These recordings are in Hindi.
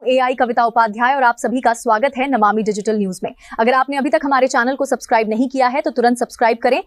एआई कविता उपाध्याय और आप सभी का स्वागत है नमामि डिजिटल न्यूज में। अगर आपने अभी तक हमारे चैनल को सब्सक्राइब नहीं किया है तो तुरंत सब्सक्राइब करें।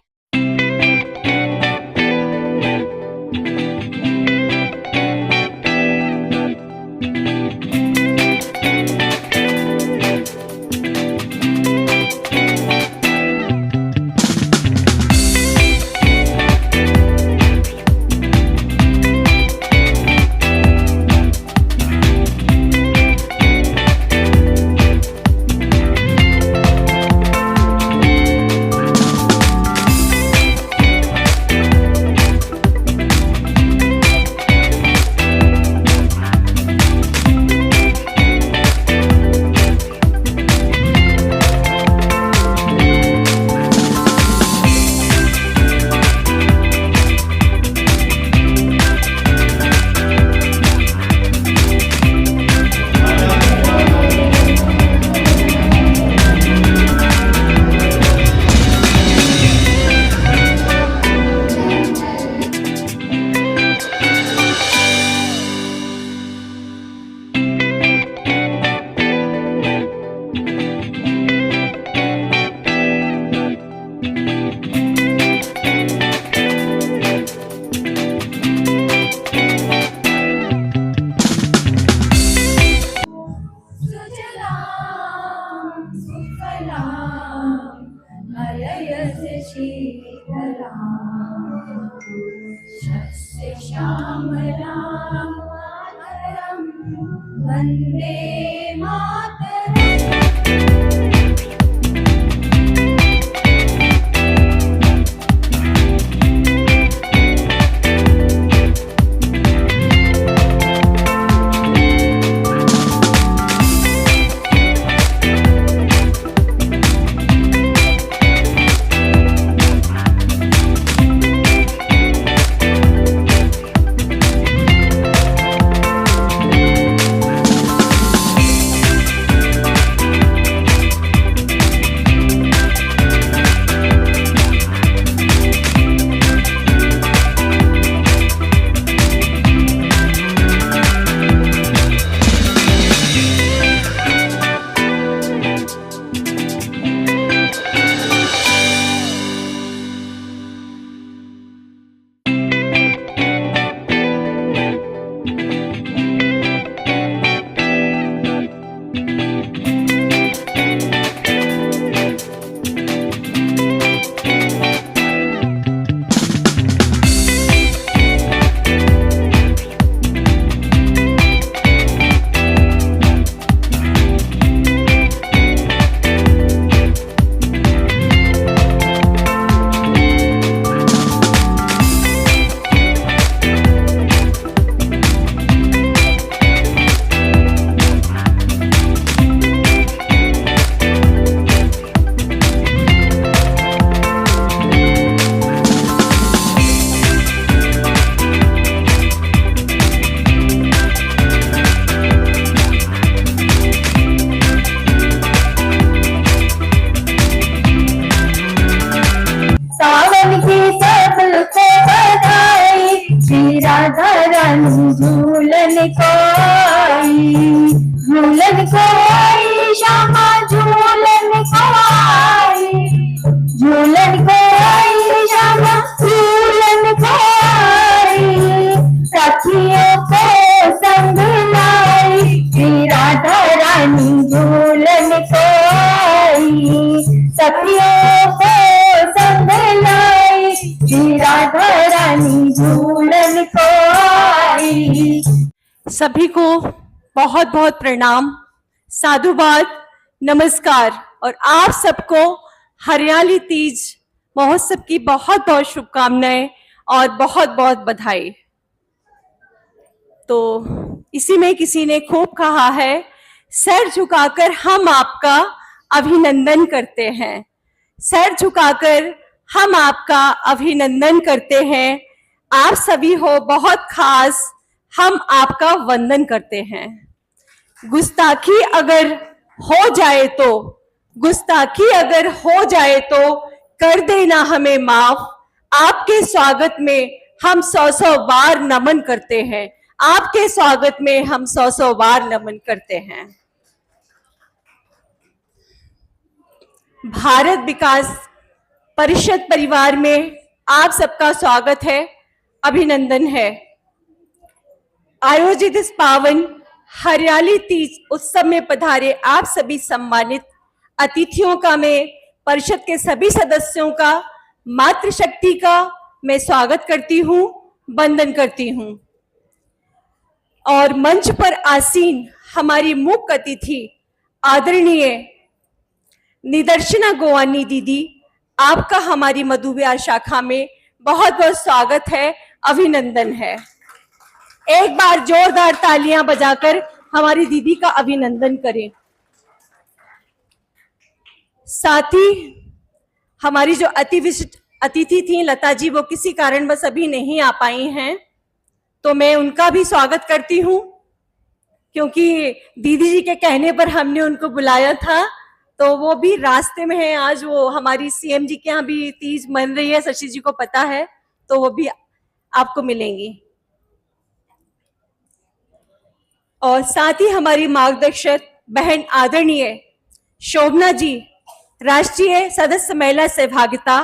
वन्दे मातरम्। राधा रानी झूलन को आई श्यामा झूलन को आई श्यामा झूलन को आई सखियों को संग लाई श्री राधा रानी झूलन को आई सखियों को संग लाई श्री राधा रानी झूलन को आई। सभी को बहुत बहुत प्रणाम, साधुवाद, नमस्कार और आप सबको हरियाली तीज महोत्सव की बहुत बहुत शुभकामनाएं और बहुत बहुत बधाई। तो इसी में किसी ने खूब कहा है, सर झुकाकर हम आपका अभिनंदन करते हैं, सर झुकाकर हम आपका अभिनंदन करते हैं। आप सभी हो बहुत खास, हम आपका वंदन करते हैं। गुस्ताखी अगर हो जाए तो कर देना हमें माफ। आपके स्वागत में हम 100 बार नमन करते हैं। आपके स्वागत में हम 100 बार नमन करते हैं। भारत विकास परिषद परिवार में आप सबका स्वागत है, अभिनंदन है। आयोजित इस पावन हरियाली तीज उत्सव में पधारे आप सभी सम्मानित अतिथियों का मैं परिषद के सभी सदस्यों का, मातृशक्ति का मैं स्वागत करती हूँ, वंदन करती हूँ। और मंच पर आसीन हमारी मुख्य अतिथि आदरणीय निदर्शना गोवानी दीदी, आपका हमारी मधु विहार शाखा में बहुत बहुत स्वागत है, अभिनंदन है। एक बार जोरदार तालियां बजाकर हमारी दीदी का अभिनंदन करें। साथ ही हमारी जो अति विशिष्ट अतिथि थी लता जी, वो किसी कारणवश अभी नहीं आ पाई हैं, तो मैं उनका भी स्वागत करती हूँ, क्योंकि दीदी जी के कहने पर हमने उनको बुलाया था, तो वो भी रास्ते में है। आज वो हमारी सीएम जी के यहाँ भी तीज मन रही है, शशि जी को पता है, तो वो भी आपको मिलेंगी। और साथ ही हमारी मार्गदर्शक बहन आदरणीय शोभना जी, राष्ट्रीय सदस्य महिला सहभागिता,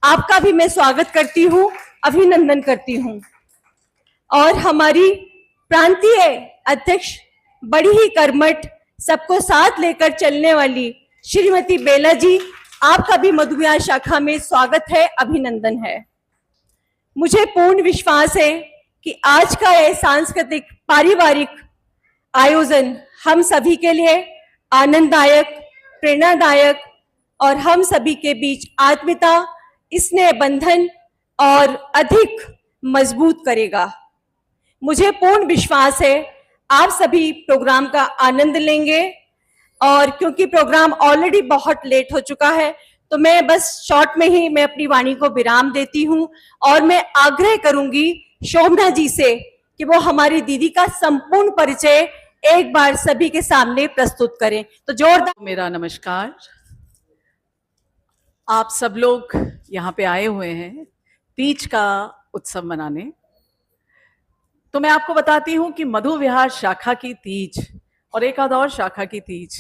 आपका भी मैं स्वागत करती हूँ, अभिनंदन करती हूँ। और हमारी प्रांतीय अध्यक्ष, बड़ी ही कर्मठ, सबको साथ लेकर चलने वाली श्रीमती बेला जी, आपका भी मधु विहार शाखा में स्वागत है, अभिनंदन है। मुझे पूर्ण विश्वास है कि आज का यह सांस्कृतिक पारिवारिक आयोजन हम सभी के लिए आनंददायक, प्रेरणादायक और हम सभी के बीच आत्मीयता, स्नेह बंधन और अधिक मजबूत करेगा। मुझे पूर्ण विश्वास है आप सभी प्रोग्राम का आनंद लेंगे। और क्योंकि प्रोग्राम ऑलरेडी बहुत लेट हो चुका है, तो मैं बस शॉर्ट में ही मैं अपनी वाणी को विराम देती हूं और मैं आग्रह करूंगी शोभना जी से कि वो हमारी दीदी का संपूर्ण परिचय एक बार सभी के सामने प्रस्तुत करें। तो जोरदार मेरा नमस्कार। आप सब लोग यहाँ पे आए हुए हैं तीज का उत्सव मनाने। तो मैं आपको बताती हूँ कि मधु विहार शाखा की तीज और एक आध और शाखा की तीज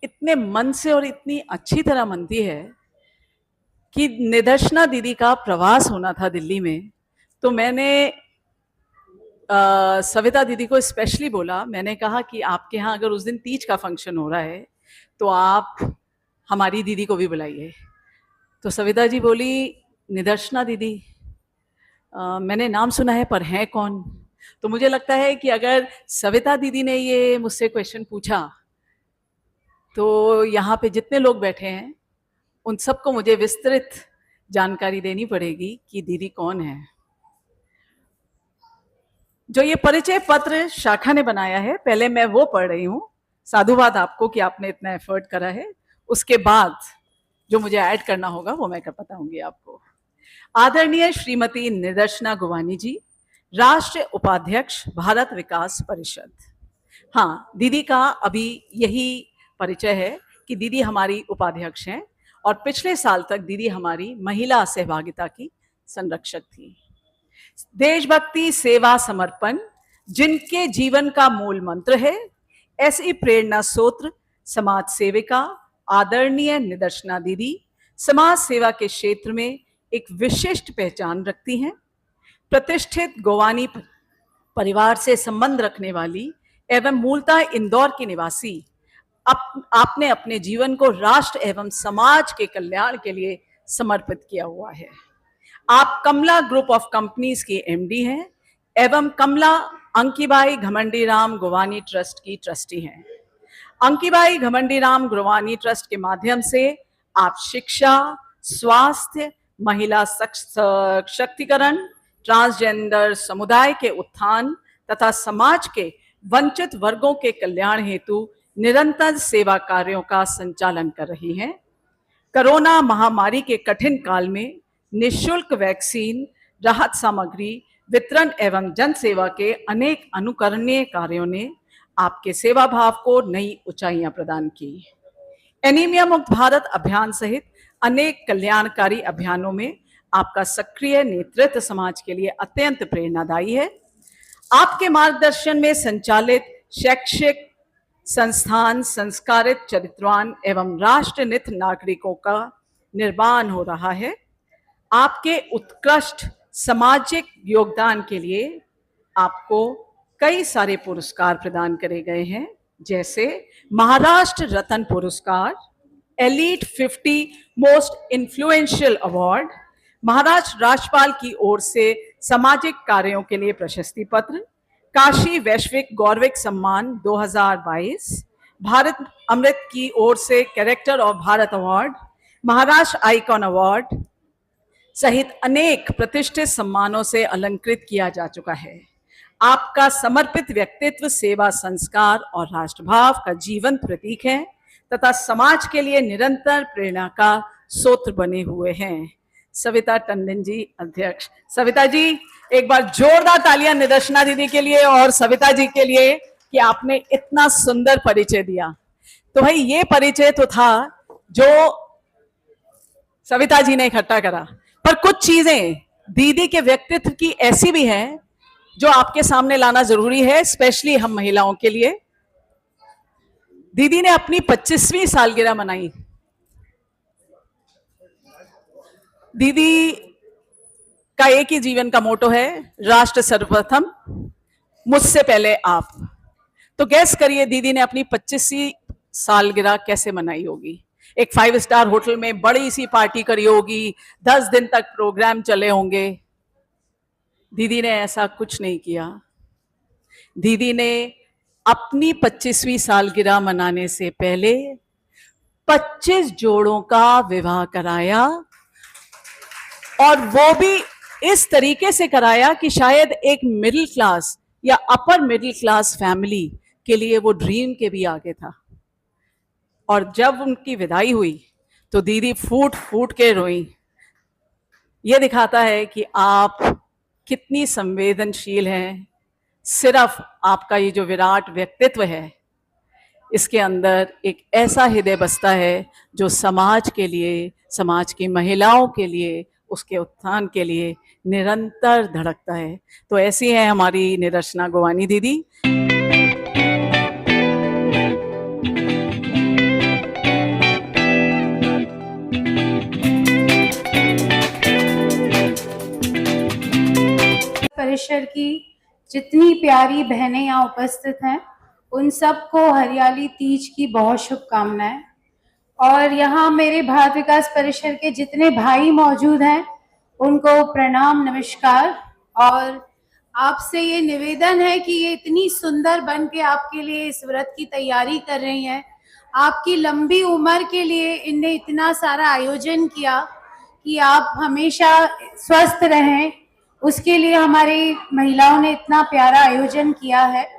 इतने मन से और इतनी अच्छी तरह मनती है कि निदर्शना दीदी का प्रवास होना था दिल्ली में, तो मैंने सविता दीदी को स्पेशली बोला, मैंने कहा कि आपके यहाँ अगर उस दिन तीज का फंक्शन हो रहा है तो आप हमारी दीदी को भी बुलाइए। तो सविता जी बोली, निदर्शना दीदी मैंने नाम सुना है पर हैं कौन? तो मुझे लगता है कि अगर सविता दीदी ने ये मुझसे क्वेश्चन पूछा तो यहाँ पे जितने लोग बैठे हैं उन सबको मुझे विस्तृत जानकारी देनी पड़ेगी कि दीदी कौन है। जो ये परिचय पत्र शाखा ने बनाया है, पहले मैं वो पढ़ रही हूँ। साधुवाद आपको कि आपने इतना एफर्ट करा है। उसके बाद जो मुझे ऐड करना होगा वो मैं बताऊंगी आपको। आदरणीय श्रीमती निदर्शना गोवानी जी, राष्ट्रीय उपाध्यक्ष भारत विकास परिषद। हाँ, दीदी का अभी यही परिचय है कि दीदी हमारी उपाध्यक्ष हैं और पिछले साल तक दीदी हमारी महिला सहभागिता की संरक्षक थी। देशभक्ति, सेवा, समर्पण जिनके जीवन का मूल मंत्र है, ऐसी प्रेरणा सूत्र समाज सेविका आदरणीय निदर्शना दीदी समाज सेवा के क्षेत्र में एक विशिष्ट पहचान रखती हैं। प्रतिष्ठित गोवानी परिवार से संबंध रखने वाली एवं मूलतः इंदौर की निवासी, आपने अपने जीवन को राष्ट्र एवं समाज के कल्याण के लिए समर्पित किया हुआ है। आप कमला ग्रुप ऑफ कंपनीज की एमडी हैं एवं कमला अंकीबाई घमंडीराम गोवानी ट्रस्ट की ट्रस्टी हैं। अंकीबाई घमंडीराम गोवानी ट्रस्ट के माध्यम से आप शिक्षा, स्वास्थ्य, महिला सशक्तिकरण, ट्रांसजेंडर समुदाय के उत्थान तथा समाज के वंचित वर्गों के कल्याण हेतु निरंतर सेवा कार्यों का संचालन कर रही हैं। कोरोना महामारी के कठिन काल में निःशुल्क वैक्सीन, राहत सामग्री वितरण एवं जन सेवा के अनेक अनुकरणीय कार्यों ने आपके सेवा भाव को नई ऊंचाइयां प्रदान की। एनीमिया मुक्त भारत अभियान सहित अनेक कल्याणकारी अभियानों में आपका सक्रिय नेतृत्व समाज के लिए अत्यंत प्रेरणादायी है। आपके मार्गदर्शन में संचालित शैक्षिक संस्थान संस्कारित, चरित्रवान एवं राष्ट्रनित नागरिकों का निर्माण हो रहा है। आपके उत्कृष्ट सामाजिक योगदान के लिए आपको कई सारे पुरस्कार प्रदान करे गए हैं, जैसे महाराष्ट्र रत्न पुरस्कार, elite 50 most influential award, Maharashtra राज्यपाल की ओर से सामाजिक कार्यों के लिए प्रशस्ति पत्र, काशी वैश्विक गौरविक सम्मान 2022, भारत अमृत की ओर से character of Bharat award, Maharashtra icon award सहित अनेक प्रतिष्ठित सम्मानों से अलंकृत किया जा चुका है। आपका समर्पित व्यक्तित्व सेवा, संस्कार और राष्ट्रभाव का जीवंत प्रतीक है तथा समाज के लिए निरंतर प्रेरणा का स्रोत बने हुए हैं। सविता टंडन जी, अध्यक्ष। सविता जी, एक बार जोरदार तालियां निदर्शना दीदी के लिए और सविता जी के लिए कि आपने इतना सुंदर परिचय दिया। तो भाई ये परिचय तो था जो सविता जी ने इकट्ठा करा, पर कुछ चीजें दीदी के व्यक्तित्व की ऐसी भी हैं जो आपके सामने लाना जरूरी है, स्पेशली हम महिलाओं के लिए। दीदी ने अपनी 25वीं सालगिरह मनाई। दीदी का एक ही जीवन का मोटो है, राष्ट्र सर्वप्रथम, मुझसे पहले आप। तो गैस करिए दीदी ने अपनी 25वीं सालगिरह कैसे मनाई होगी। एक 5 स्टार होटल में बड़ी सी पार्टी करी होगी, 10 दिन तक प्रोग्राम चले होंगे। दीदी ने ऐसा कुछ नहीं किया। दीदी ने अपनी 25वीं सालगिरह मनाने से पहले 25 जोड़ों का विवाह कराया, और वो भी इस तरीके से कराया कि शायद एक मिडिल क्लास या अपर मिडिल क्लास फैमिली के लिए वो ड्रीम के भी आगे था। और जब उनकी विदाई हुई तो दीदी फूट फूट के रोई। ये दिखाता है कि आप कितनी संवेदनशील हैं। सिर्फ आपका ये जो विराट व्यक्तित्व है, इसके अंदर एक ऐसा हृदय बसता है जो समाज के लिए, समाज की महिलाओं के लिए, उसके उत्थान के लिए निरंतर धड़कता है। तो ऐसी है हमारी निदर्शना गोवानी दीदी। परिसर की जितनी प्यारी बहनें यहाँ उपस्थित हैं, उन सबको हरियाली तीज की बहुत शुभकामनाएं। और यहाँ मेरे भारत विकास परिसर के जितने भाई मौजूद हैं, उनको प्रणाम, नमस्कार। और आपसे ये निवेदन है कि ये इतनी सुंदर बन के आपके लिए इस व्रत की तैयारी कर रही हैं। आपकी लंबी उम्र के लिए इनने इतना सारा आयोजन किया कि आप हमेशा स्वस्थ रहें, उसके लिए हमारी महिलाओं ने इतना प्यारा आयोजन किया है।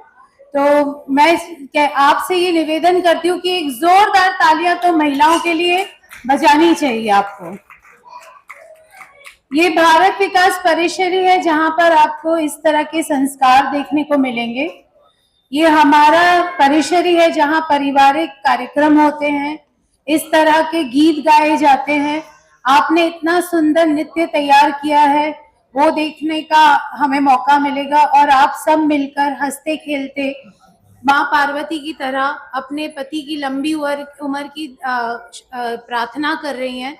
तो मैं आपसे ये निवेदन करती हूँ कि एक जोरदार तालियां तो महिलाओं के लिए बजानी चाहिए आपको। ये भारत विकास परिसर ही है जहाँ पर आपको इस तरह के संस्कार देखने को मिलेंगे। ये हमारा परिसर ही है जहाँ पारिवारिक कार्यक्रम होते हैं, इस तरह के गीत गाए जाते हैं। आपने इतना सुंदर नृत्य तैयार किया है, वो देखने का हमें मौका मिलेगा। और आप सब मिलकर हंसते खेलते माँ पार्वती की तरह अपने पति की लंबी उम्र की प्रार्थना कर रही हैं।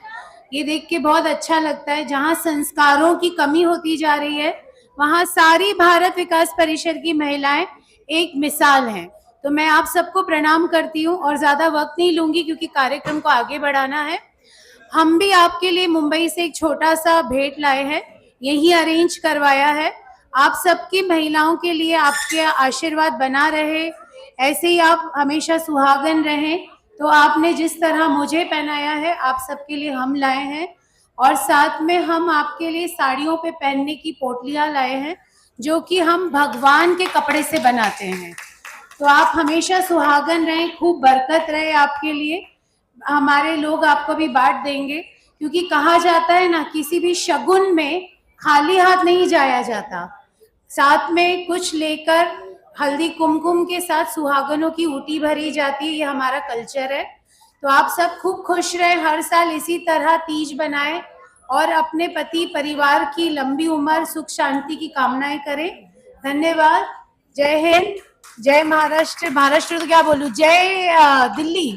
ये देख के बहुत अच्छा लगता है। जहाँ संस्कारों की कमी होती जा रही है, वहाँ सारी भारत विकास परिषद की महिलाएं एक मिसाल हैं। तो मैं आप सबको प्रणाम करती हूँ और ज्यादा वक्त नहीं लूंगी क्योंकि कार्यक्रम को आगे बढ़ाना है। हम भी आपके लिए मुंबई से एक छोटा सा भेंट लाए हैं, यही अरेंज करवाया है। आप सबकी महिलाओं के लिए आपके आशीर्वाद बना रहे, ऐसे ही आप हमेशा सुहागन रहें। तो आपने जिस तरह मुझे पहनाया है, आप सबके लिए हम लाए हैं। और साथ में हम आपके लिए साड़ियों पे पहनने की पोटलियां लाए हैं, जो कि हम भगवान के कपड़े से बनाते हैं। तो आप हमेशा सुहागन रहें, खूब बरकत रहे आपके लिए। हमारे लोग आपको भी बांट देंगे, क्योंकि कहा जाता है ना, किसी भी शगुन में खाली हाथ नहीं जाया जाता, साथ में कुछ लेकर हल्दी कुमकुम के साथ सुहागनों की ऊटी भरी जाती है। ये हमारा कल्चर है। तो आप सब खूब खुश रहे, हर साल इसी तरह तीज बनाएं और अपने पति परिवार की लंबी उम्र, सुख शांति की कामनाएं करें। धन्यवाद। जय हिंद, जय महाराष्ट्र। महाराष्ट्र तो क्या बोलूं, जय दिल्ली।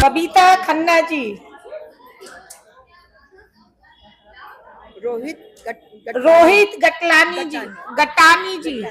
कविता खन्ना जी, रोहित गटलानी जी, गटानी जी,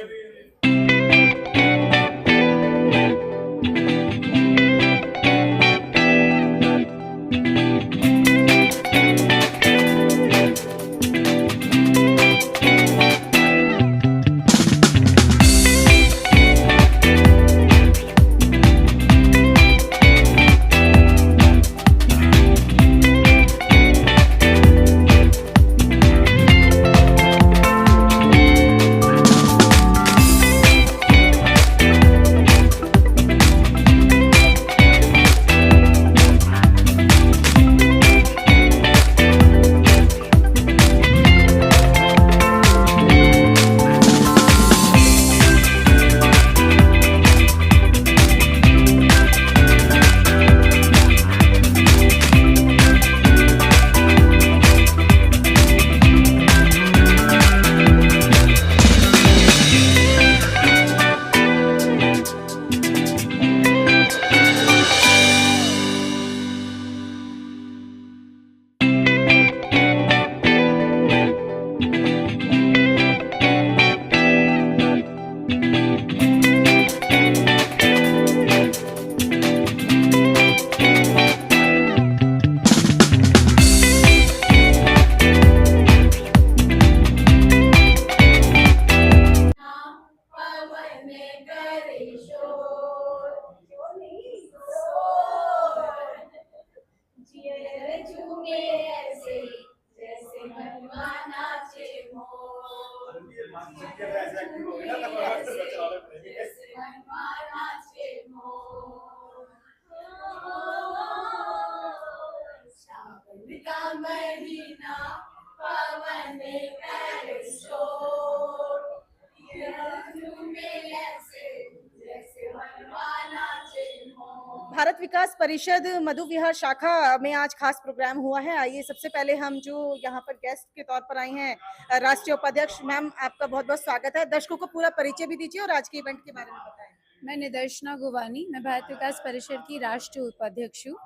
भारत विकास परिषद मधु विहार शाखा में आज खास प्रोग्राम हुआ है। आइए सबसे पहले हम जो यहाँ पर गेस्ट के तौर पर आई हैं, राष्ट्रीय उपाध्यक्ष मैम, आपका बहुत बहुत स्वागत है। दर्शकों को पूरा परिचय भी दीजिए और आज के इवेंट के बारे में बताएं। मैं निदर्शना गोवानी, मैं भारत विकास परिषद की राष्ट्रीय उपाध्यक्ष हूँ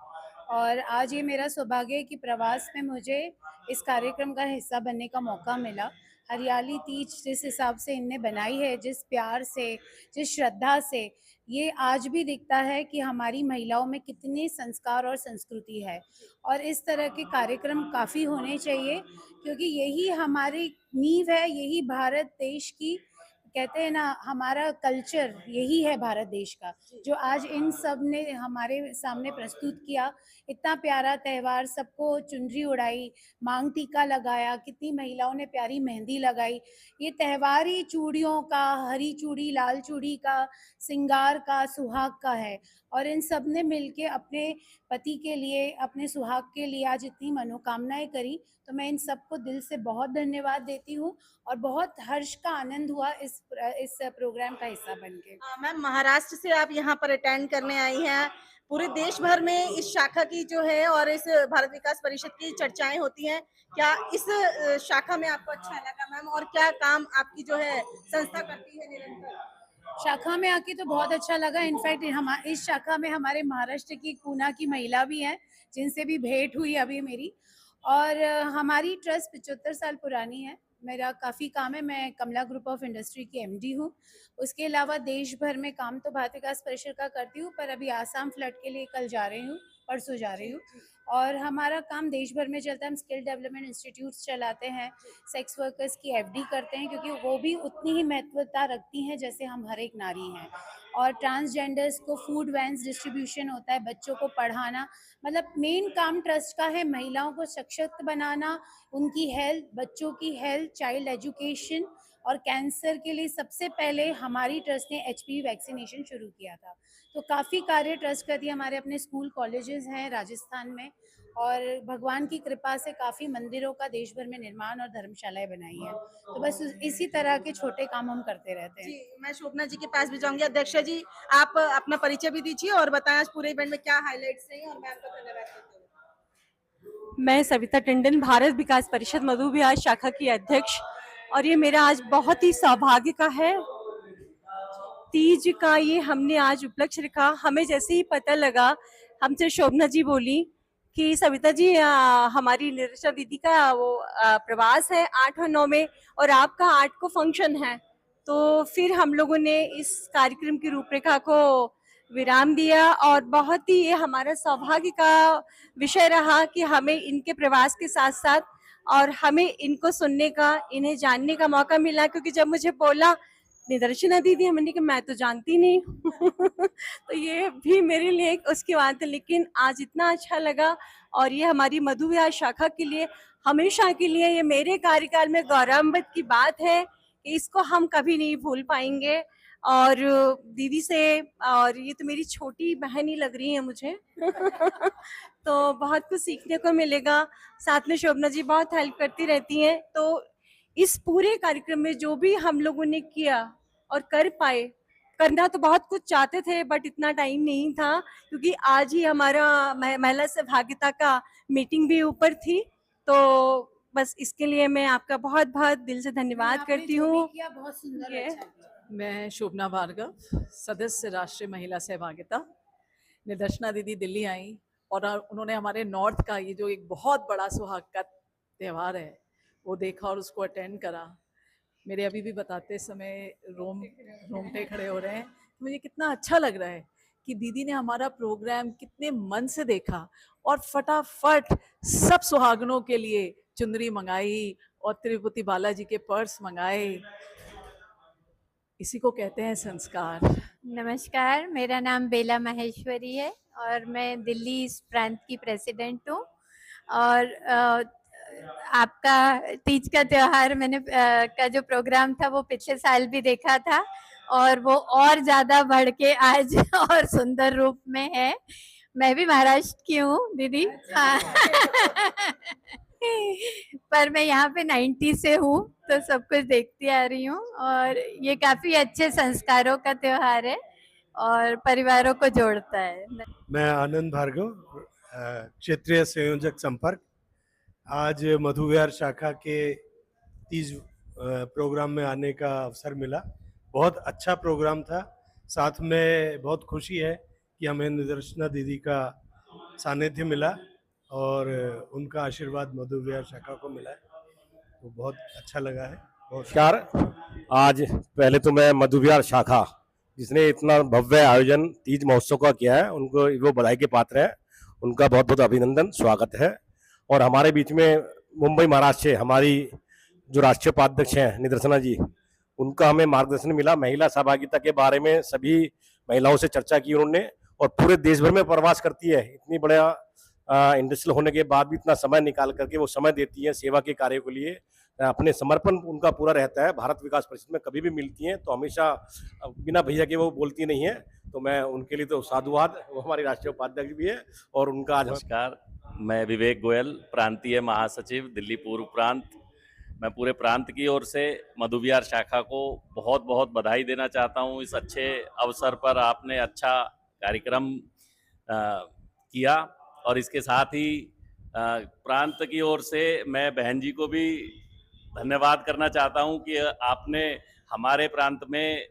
और आज ये मेरा सौभाग्य है कि प्रवास में मुझे इस कार्यक्रम का हिस्सा बनने का मौका मिला। हरियाली तीज जिस हिसाब से इनने बनाई है, जिस प्यार से, जिस श्रद्धा से, ये आज भी दिखता है कि हमारी महिलाओं में कितने संस्कार और संस्कृति है। और इस तरह के कार्यक्रम काफ़ी होने चाहिए क्योंकि यही हमारी नींव है, यही भारत देश की, कहते हैं ना, हमारा कल्चर यही है भारत देश का, जो आज इन सब ने हमारे सामने प्रस्तुत किया। इतना प्यारा त्यौहार, सबको चुनरी उड़ाई, मांग टीका लगाया, कितनी महिलाओं ने प्यारी मेहंदी लगाई। ये त्यौहार ही चूड़ियों का, हरी चूड़ी, लाल चूड़ी का, सिंगार का, सुहाग का है। और इन सब ने मिलके अपने पति के लिए, अपने सुहाग के लिए आज इतनी मनोकामनाएं करी। तो मैं इन सबको दिल से बहुत धन्यवाद देती हूँ और बहुत हर्ष का आनंद हुआ इस प्रोग्राम का हिस्सा बनके। मैम, महाराष्ट्र से आप यहाँ पर अटेंड करने आई हैं। पूरे देश भर में इस शाखा की जो है और इस भारत विकास परिषद की चर्चाएं होती हैं। क्या इस शाखा में आपको अच्छा लगा मैम, और क्या काम आपकी जो है संस्था करती है निरंतर? शाखा में आके तो बहुत अच्छा लगा। इनफैक्ट इस शाखा में हमारे महाराष्ट्र की पूना की महिला भी हैं जिनसे भी भेंट हुई अभी मेरी। और हमारी ट्रस्ट 75 साल पुरानी है मेरा काफ़ी काम है। मैं कमला ग्रुप ऑफ इंडस्ट्री की एमडी हूँ। उसके अलावा देश भर में काम तो भारत विकास परिषद का करती हूँ, पर अभी आसाम फ्लड के लिए कल जा रही हूँ, परसों जा रही हूँ। और हमारा काम देश भर में चलता है। हम स्किल डेवलपमेंट इंस्टीट्यूट्स चलाते हैं, सेक्स वर्कर्स की एफडी करते हैं, क्योंकि वो भी उतनी ही महत्वता रखती हैं जैसे हम हर एक नारी हैं। और ट्रांसजेंडर्स को फूड वैन्स डिस्ट्रीब्यूशन होता है, बच्चों को पढ़ाना। मतलब मेन काम ट्रस्ट का है महिलाओं को सशक्त बनाना, उनकी हेल्थ, बच्चों की हेल्थ, चाइल्ड एजुकेशन। और कैंसर के लिए सबसे पहले हमारी ट्रस्ट ने एचपीवी वैक्सीनेशन शुरू किया था। तो काफ़ी कार्य ट्रस्ट करती है। हमारे अपने स्कूल कॉलेजेस हैं राजस्थान में, और भगवान की कृपा से काफ़ी मंदिरों का देश भर में निर्माण और धर्मशालाएं बनाई हैं। तो बस इसी तरह के छोटे काम हम करते रहते हैं। जी, मैं शोभना जी के पास भी जाऊंगी। अध्यक्षा जी, आप अपना परिचय भी दीजिए और बताएं आज पूरे इवेंट में क्या हाइलाइट्स रही और मैं आपका धन्यवाद करती हूँ। मैं सविता टंडन, भारत विकास परिषद मधु विहार शाखा की अध्यक्ष, और ये मेरा आज बहुत ही सौभाग्य का है। तीज का ये हमने आज उपलक्ष्य रखा। हमें जैसे ही पता लगा, हमसे शोभना जी बोली कि सविता जी हमारी निरक्षा दीदी का वो प्रवास है 8 और 9 में, और आपका 8 को फंक्शन है। तो फिर हम लोगों ने इस कार्यक्रम की रूपरेखा को विराम दिया, और बहुत ही ये हमारा सौभाग्य का विषय रहा कि हमें इनके प्रवास के साथ साथ और हमें इनको सुनने का, इन्हें जानने का मौका मिला। क्योंकि जब मुझे बोला निदर्शना दीदी, हमने कहा मैं तो जानती नहीं तो ये भी मेरे लिए एक उसकी बात है। लेकिन आज इतना अच्छा लगा, और ये हमारी मधु विहार शाखा के लिए हमेशा के लिए ये मेरे कार्यकाल में गौरवान्वित की बात है कि इसको हम कभी नहीं भूल पाएंगे। और दीदी से, और ये तो मेरी छोटी बहन ही लग रही है मुझे तो बहुत कुछ सीखने को मिलेगा। साथ में शोभना जी बहुत हेल्प करती रहती हैं। तो इस पूरे कार्यक्रम में जो भी हम लोगों ने किया और कर पाए, करना तो बहुत कुछ चाहते थे बट इतना टाइम नहीं था, क्योंकि आज ही हमारा महिला सहभागिता का मीटिंग भी ऊपर थी। तो बस इसके लिए मैं आपका बहुत बहुत दिल से धन्यवाद करती हूँ। बहुत सुंदर, ये- अच्छा किया। मैं शोभना भार्गव, सदस्य राष्ट्रीय महिला सहभागिता। निदर्शना दीदी दिल्ली आई और उन्होंने हमारे नॉर्थ का ये जो एक बहुत बड़ा सुहाग का त्यौहार है वो देखा और उसको अटेंड करा। मेरे अभी भी बताते समय रोंगटे खड़े हो रहे हैं। मुझे कितना अच्छा लग रहा है कि दीदी ने हमारा प्रोग्राम कितने मन से देखा और फटाफट सब सुहागनों के लिए चुनरी मंगाई और तिरुपति बालाजी के पर्स मंगाए। इसी को कहते हैं संस्कार। नमस्कार, मेरा नाम बेला माहेश्वरी है और मैं दिल्ली ईस्ट प्रांत की प्रेसिडेंट हूँ। और आपका तीज का त्योहार मैंने का जो प्रोग्राम था वो पिछले साल भी देखा था, और वो और ज्यादा बढ़ के आज और सुंदर रूप में है। मैं भी महाराष्ट्र की हूँ दीदी, हाँ पर मैं यहाँ पे 90 से हूँ, तो सब कुछ देखती आ रही हूँ। और ये काफी अच्छे संस्कारों का त्योहार है और परिवारों को जोड़ता है। मैं आनंद भार्गव, क्षेत्रीय संयोजक संपर्क। आज मधु विहार शाखा के तीज प्रोग्राम में आने का अवसर मिला। बहुत अच्छा प्रोग्राम था। साथ में बहुत खुशी है कि हमें निदर्शना दीदी का सानिध्य मिला और उनका आशीर्वाद मधु विहार शाखा को मिला है, तो बहुत अच्छा लगा है। नमस्कार। आज पहले तो मैं मधु विहार शाखा जिसने इतना भव्य आयोजन तीज महोत्सव का किया है, उनको वो बधाई के पात्र है। उनका बहुत बहुत अभिनंदन, स्वागत है। और हमारे बीच में मुंबई महाराष्ट्र से हमारी जो राष्ट्रीय उपाध्यक्ष हैं निदर्शना जी, उनका हमें मार्गदर्शन मिला। महिला सहभागिता के बारे में सभी महिलाओं से चर्चा की उन्होंने, और पूरे देश भर में प्रवास करती है। इतनी बड़ा इंडस्ट्रियल होने के बाद भी इतना समय निकाल करके वो समय देती है सेवा के कार्य के लिए। अपने समर्पण उनका पूरा रहता है। भारत विकास परिषद में कभी भी मिलती हैं तो हमेशा बिना भैया के वो बोलती नहीं है, तो मैं उनके लिए तो साधुवाद। वो हमारी राष्ट्रीय उपाध्यक्ष भी है और उनका आज। नमस्कार, मैं विवेक गोयल, प्रांतीय महासचिव दिल्ली पूर्व प्रांत। मैं पूरे प्रांत की ओर से मधु विहार शाखा को बहुत बहुत बधाई देना चाहता हूं। इस अच्छे अवसर पर आपने अच्छा कार्यक्रम किया, और इसके साथ ही प्रांत की ओर से मैं बहन जी को भी धन्यवाद करना चाहता हूं कि आपने हमारे प्रांत में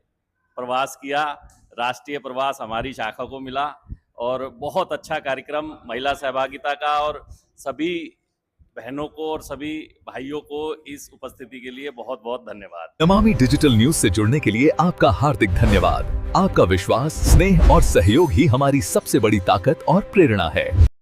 प्रवास किया। राष्ट्रीय प्रवास हमारी शाखा को मिला और बहुत अच्छा कार्यक्रम महिला सहभागिता का, और सभी बहनों को और सभी भाइयों को इस उपस्थिति के लिए बहुत बहुत धन्यवाद। नमामि डिजिटल न्यूज से जुड़ने के लिए आपका हार्दिक धन्यवाद। आपका विश्वास, स्नेह और सहयोग ही हमारी सबसे बड़ी ताकत और प्रेरणा है।